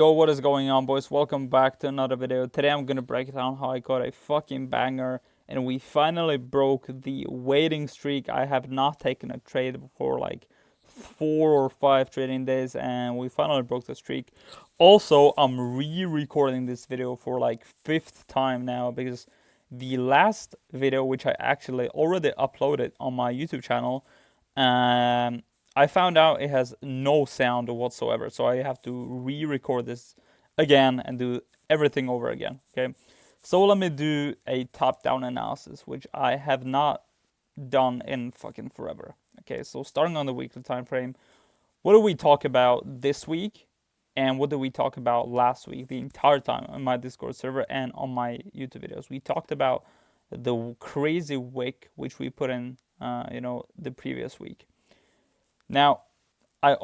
Yo, what is going on, boys? Welcome back to another video. Today I'm gonna break down how I got a fucking banger and we finally broke the waiting streak. I have not taken a trade for like 4 or 5 trading days and we finally broke the streak. Also, I'm re-recording this video for like 5th time now because the last video, which I actually already uploaded on my YouTube channel, um, I found out it has no sound whatsoever, so I have to re-record this again and do everything over again. Okay, so let me do a top-down analysis, which I have not done in fucking forever. Okay, so starting on the weekly time frame, what do we talk about this week, and what did we talk about last week? The entire time on my Discord server and on my YouTube videos, we talked about the crazy wick which we put in, the previous week. Now, I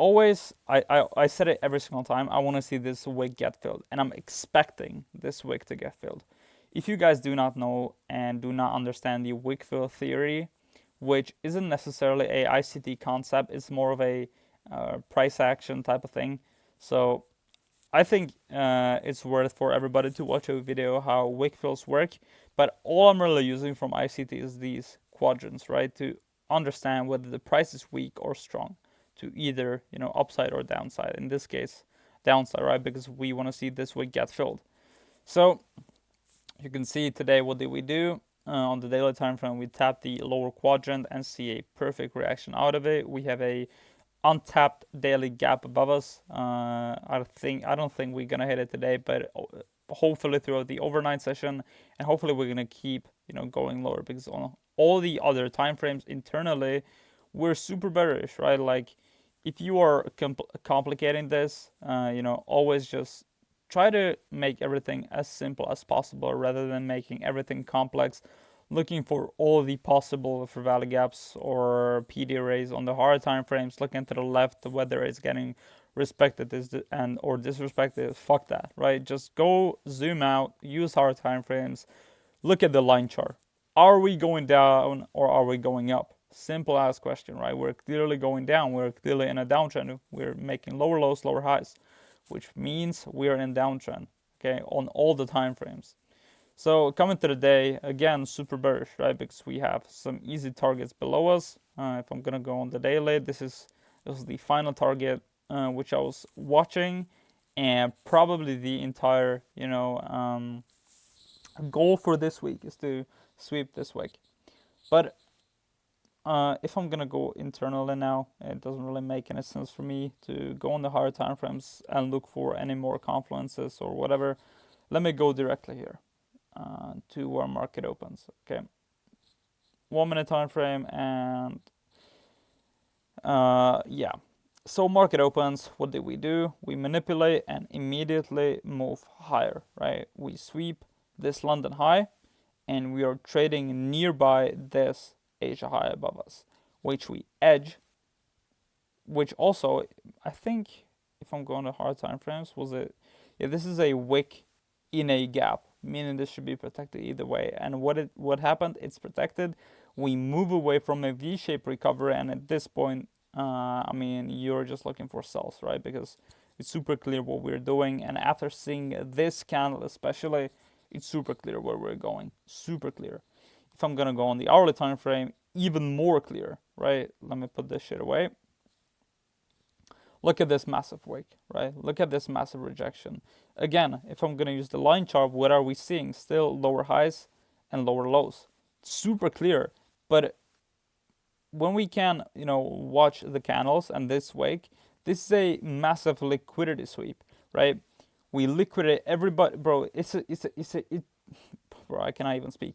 said it every single time. I want to see this wick get filled, and I'm expecting this wick to get filled. If you guys do not know and do not understand the wick fill theory, which isn't necessarily a ICT concept, it's more of a price action type of thing. So I think it's worth for everybody to watch a video how wick fills work. But all I'm really using from ICT is these quadrants, right, to understand whether the price is weak or strong, to either upside or downside. In this case, downside, right, because we want to see this wick get filled. So you can see today what did we do. On the daily time frame, we tapped the lower quadrant and see a perfect reaction out of it. We have a untapped daily gap above us. I don't think we're gonna hit it today, but hopefully throughout the overnight session, and hopefully we're gonna keep going lower, because on all the other time frames internally, we're super bearish, right? Like, if you are complicating this, always just try to make everything as simple as possible rather than making everything complex, looking for all the possible for value gaps or PD arrays on the hard time frames, looking to the left whether it's getting respected and or disrespected. Fuck that, right? Just go zoom out, use hard time frames, look at the line chart. Are we going down or are we going up? Simple ass question, right? We're clearly going down. We're clearly in a downtrend. We're making lower lows, lower highs, which means we are in downtrend, okay, on all the time frames. So coming to the day, again, super bearish, right? Because we have some easy targets below us. If I'm gonna go on the daily, this is the final target which I was watching, and probably the entire goal for this week is to sweep this week. But if I'm gonna go internally now, it doesn't really make any sense for me to go on the higher time frames and look for any more confluences or whatever. Let me go directly here to where market opens. Okay, 1 minute time frame, and yeah. So market opens. What did we do? We manipulate and immediately move higher, right? We sweep this London high, and we are trading nearby this Asia high above us, which we edge. Which also, I think, if I'm going to hard time frames, was it? Yeah, this is a wick in a gap, meaning this should be protected either way. And what happened? It's protected. We move away from a V-shaped recovery, and at this point, you're just looking for sells, right? Because it's super clear what we're doing, and after seeing this candle especially, it's super clear where we're going. Super clear. If I'm gonna go on the hourly time frame, even more clear, right? Let me put this shit away. Look at this massive wick, right? Look at this massive rejection. Again, if I'm gonna use the line chart, what are we seeing? Still lower highs and lower lows. Super clear. But when we can, watch the candles and this wick, this is a massive liquidity sweep, right? We liquidate everybody, bro. Bro, I cannot even speak.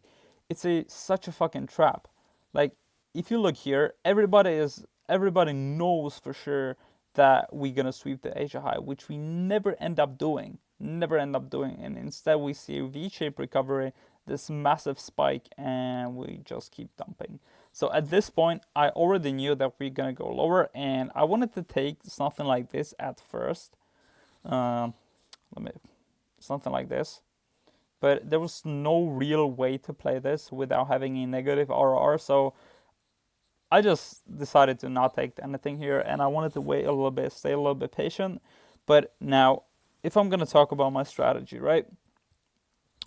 It's such a fucking trap. Like, if you look here, everybody knows for sure that we're gonna sweep the Asia high, which we never end up doing. And instead we see a V-shaped recovery, this massive spike, and we just keep dumping. So at this point, I already knew that we're gonna go lower, and I wanted to take something like this at first. Something like this. But there was no real way to play this without having a negative RR, so I just decided to not take anything here, and I wanted to wait a little bit, stay a little bit patient. But now if I'm gonna talk about my strategy, right?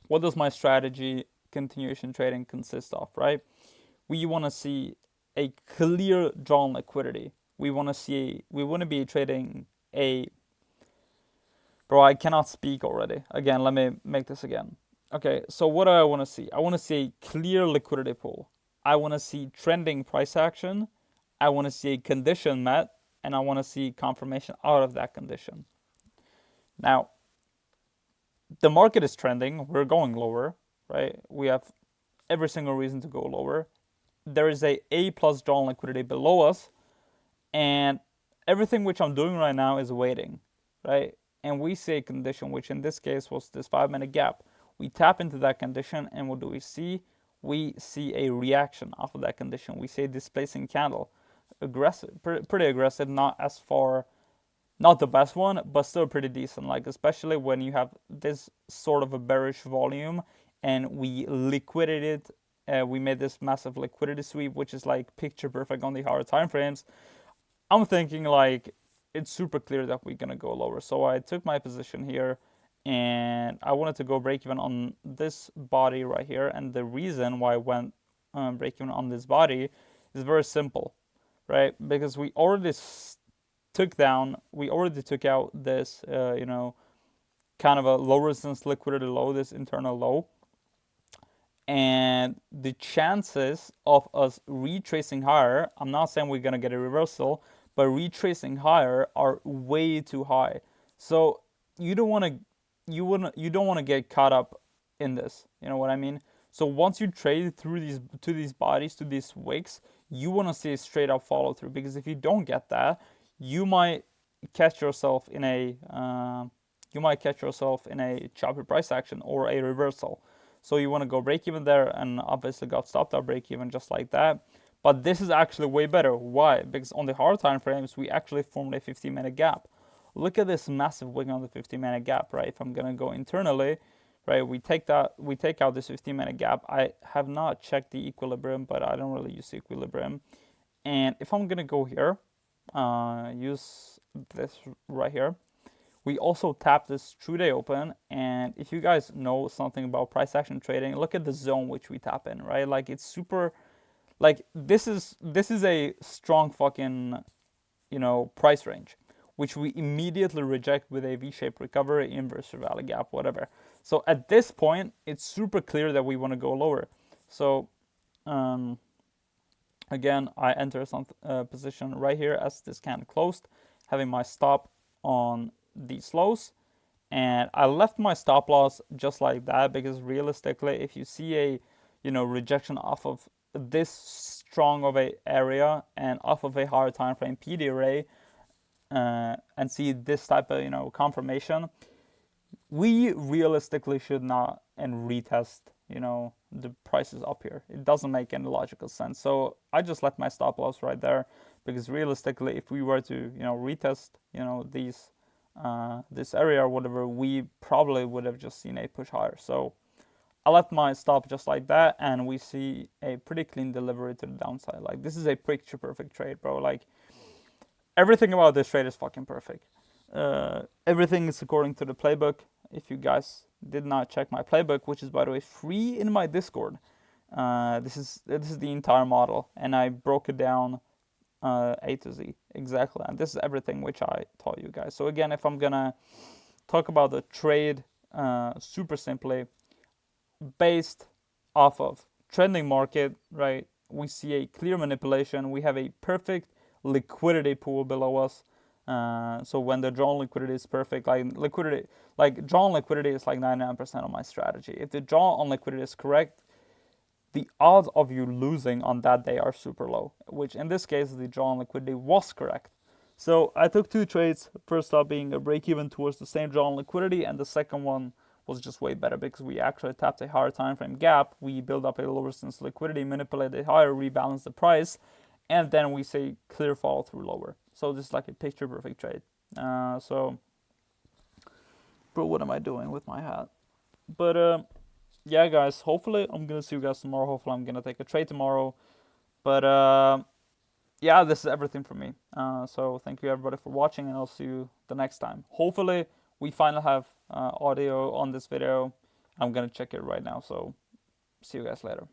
What does my strategy continuation trading consist of, right? We want to see a clear drawn liquidity. We want to be trading a, bro, I cannot speak already. Again, let me make this again. Okay, so what do I want to see? I want to see a clear liquidity pool. I want to see trending price action. I want to see a condition met, and I want to see confirmation out of that condition. Now, the market is trending. We're going lower, right? We have every single reason to go lower. There is a plus drawn liquidity below us, and everything which I'm doing right now is waiting, right? And we see a condition, which in this case was this 5-minute gap. We tap into that condition, and what do we see? We see a reaction off of that condition. We see a displacing candle, aggressive, pretty aggressive, not as far, not the best one, but still pretty decent. Like especially when you have this sort of a bearish volume, and we liquidated. We made this massive liquidity sweep, which is like picture perfect on the higher time frames. I'm thinking like it's super clear that we're gonna go lower. So I took my position here, and I wanted to go break even on this body right here. And the reason why I went break even on this body is very simple, right? Because we already took out this, kind of a low resistance liquidity low, this internal low. And the chances of us retracing higher, I'm not saying we're gonna get a reversal, but retracing higher are way too high. So you don't want to you don't want to get caught up in this. You know what I mean? So once you trade through these bodies, to these wicks, you want to see a straight up follow through, because if you don't get that, you might catch yourself in a choppy price action or a reversal. So you want to go break even there, and obviously got stopped at break even just like that. But this is actually way better. Why? Because on the hard time frames, we actually formed a 15-minute gap. Look at this massive wick on the 15-minute gap, right? If I'm gonna go internally, right, we take out this 15-minute gap. I have not checked the equilibrium, but I don't really use the equilibrium. And if I'm gonna go here, use this right here. We also tap this true day open, and if you guys know something about price action trading, look at the zone which we tap in, right? Like it's super, like this is a strong fucking, price range, which we immediately reject with a V-shaped recovery, inverse valley gap, whatever. So at this point, it's super clear that we want to go lower. So again, I enter some position right here as this candle closed, having my stop on these lows, and I left my stop loss just like that, because realistically, if you see a rejection off of this strong of a area and off of a higher time frame PD array, and see this type of confirmation, we realistically should not and retest the prices up here. It doesn't make any logical sense. So I just left my stop loss right there, because realistically, if we were to retest these this area or whatever, we probably would have just seen a push higher. So I left my stop just like that, and we see a pretty clean delivery to the downside. Like this is a picture perfect trade, bro. Like everything about this trade is fucking perfect. Everything is according to the playbook. If you guys did not check my playbook, which is by the way free in my Discord, this is the entire model, and I broke it down A to Z exactly, and this is everything which I taught you guys. So again, if I'm gonna talk about the trade super simply, based off of trending market, right? We see a clear manipulation. We have a perfect liquidity pool below us. So when the drawn liquidity is perfect, like drawn liquidity is like 99% of my strategy. If the draw on liquidity is correct, the odds of you losing on that day are super low, which in this case, the draw on liquidity was correct. So I took two trades, first up being a break even towards the same draw on liquidity, and the second one was just way better because we actually tapped a higher time frame gap. We build up a low resistance liquidity, manipulate it higher, rebalance the price, and then we say clear follow through lower. So this is like a picture perfect trade. So, bro, what am I doing with my hat? But yeah, guys. Hopefully, I'm gonna see you guys tomorrow. Hopefully, I'm gonna take a trade tomorrow. But yeah, this is everything from me. So thank you everybody for watching, and I'll see you the next time. Hopefully, We finally have audio on this video. I'm gonna check it right now. So see you guys later.